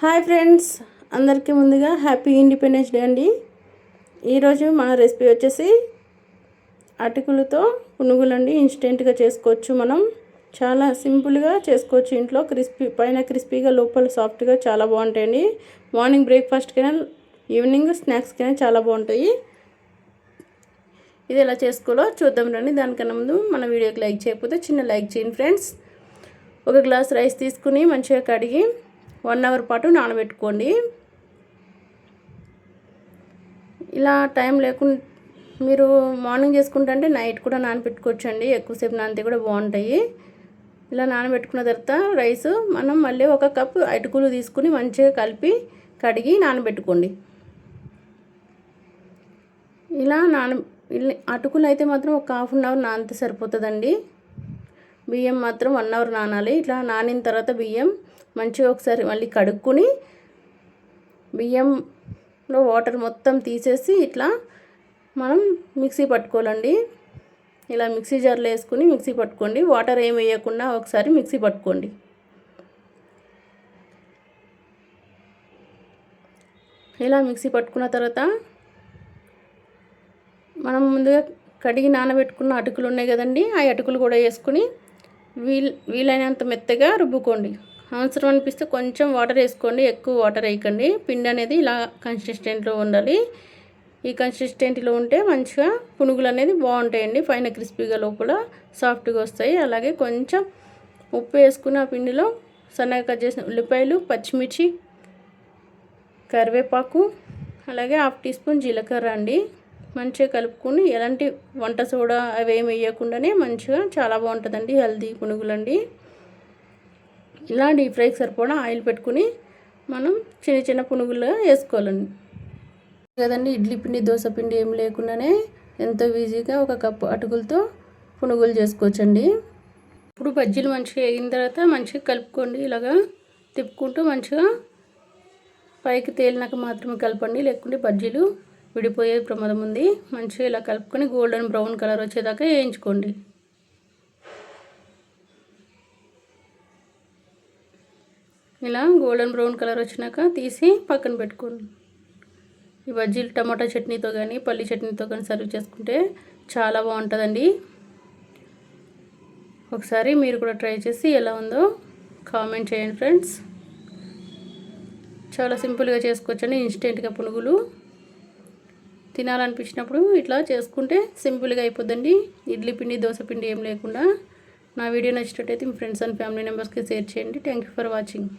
Hi friends, అందరికీ ముందుగా happy independence day అండి. ఈరోజు మన రెసిపీ వచ్చేసి అటుకులతో పునుగులు అండి. ఇన్స్టెంట్గా చేసుకోవచ్చు, మనం చాలా సింపుల్గా చేసుకోవచ్చు ఇంట్లో. పైన క్రిస్పీగా లోపల సాఫ్ట్గా చాలా బాగుంటాయండి. మార్నింగ్ బ్రేక్ఫాస్ట్కైనా ఈవినింగ్ స్నాక్స్కైనా చాలా బాగుంటాయి. ఇది ఎలా చేసుకోవాలో చూద్దాం రండి. దానికన్నా ముందు మన వీడియోకి లైక్ చేయకపోతే చిన్న లైక్ చేయండి ఫ్రెండ్స్. ఒక గ్లాస్ రైస్ తీసుకుని మంచిగా కడిగి 1 అవర్ పాటు నానబెట్టుకోండి. ఇలా టైం లేకుండా మీరు మార్నింగ్ చేసుకుంటే నైట్ కూడా నానబెట్టుకోవచ్చు అండి. ఎక్కువసేపు నానితే కూడా బాగుంటాయి. ఇలా నానబెట్టుకున్న తర్వాత రైస్ మనం మళ్ళీ 1 కప్పు అటుకులు తీసుకుని మంచిగా కలిపి కడిగి నానబెట్టుకోండి. ఇలా అటుకులు అయితే మాత్రం ఒక ½ అవర్ నానితే సరిపోతుందండి. బియ్యం మాత్రం 1 అవర్ నానాలి. ఇట్లా నానిన తర్వాత బియ్యం మంచిగా ఒకసారి మళ్ళీ కడుక్కొని బియ్యంలో వాటర్ మొత్తం తీసేసి ఇట్లా మనం మిక్సీ పట్టుకోవాలండి. ఇలా మిక్సీ జార్లో వేసుకుని మిక్సీ పట్టుకోండి. వాటర్ ఏమి వేయకుండా ఒకసారి మిక్సీ పట్టుకోండి. ఇలా మిక్సీ పట్టుకున్న తర్వాత మనం ముందుగా కడిగి నానబెట్టుకున్న అటుకులు ఉన్నాయి కదండి, ఆ అటుకులు కూడా వేసుకుని వీలైనంత మెత్తగా రుబ్బుకోండి. అవసరం అనిపిస్తే కొంచెం వాటర్ వేసుకోండి, ఎక్కువ వాటర్ వేయకండి. పిండి అనేది ఇలా కన్సిస్టెంట్లో ఉండాలి. ఈ కన్సిస్టెంట్లో ఉంటే మంచిగా పునుగులు అనేది బాగుంటాయండి. పైన క్రిస్పీగా లోపల సాఫ్ట్గా వస్తాయి. అలాగే కొంచెం ఉప్పు వేసుకుని ఆ పిండిలో సన్నగా కట్ చేసిన ఉల్లిపాయలు, పచ్చిమిర్చి, కరివేపాకు, అలాగే ½ టీ స్పూన్ జీలకర్ర అండి మంచిగా కలుపుకొని, ఎలాంటి వంట సోడా అవి ఏమి వేయకుండానే మంచిగా చాలా బాగుంటుందండి. హెల్తీ పునుగులు అండి. ఇలా డీప్ ఫ్రైకి సరిపడా ఆయిల్ పెట్టుకుని మనం చిన్న చిన్న పునుగులుగా వేసుకోవాలండి కదండి. ఇడ్లీ పిండి, దోశ పిండి ఏం లేకుండానే ఎంతో ఈజీగా 1 కప్పు అటుకులతో పునుగులు చేసుకోవచ్చండి. ఇప్పుడు బజ్జీలు మంచిగా వేగిన తర్వాత మంచిగా కలుపుకోండి. ఇలాగా తిప్పుకుంటూ మంచిగా పైకి తేలినాక మాత్రమే కలపండి, లేకుంటే బజ్జీలు విడిపోయే ప్రమాదం ఉంది. మంచిగా ఇలా కలుపుకొని గోల్డెన్ బ్రౌన్ కలర్ వచ్చేదాకా వేయించుకోండి. ఇలా గోల్డెన్ బ్రౌన్ కలర్ వచ్చినాక తీసి పక్కన పెట్టుకోండి. ఈ బజ్జీలు టమాటా చట్నీతో కానీ పల్లి చట్నీతో కానీ సర్వ్ చేసుకుంటే చాలా బాగుంటుందండి. ఒకసారి మీరు కూడా ట్రై చేసి ఎలా ఉందో కామెంట్ చేయండి ఫ్రెండ్స్. చాలా సింపుల్గా చేసుకోవచ్చండి. ఇన్స్టెంట్గా పునుగులు తినాలనిపించినప్పుడు ఇట్లా చేసుకుంటే సింపుల్గా అయిపోద్దండి. ఇడ్లీ పిండి, దోశ పిండి ఏం లేకుండా. నా వీడియో నచ్చినట్టయితే మీ ఫ్రెండ్స్ అండ్ ఫ్యామిలీ మెంబర్స్కి షేర్ చేయండి. Thank you for watching.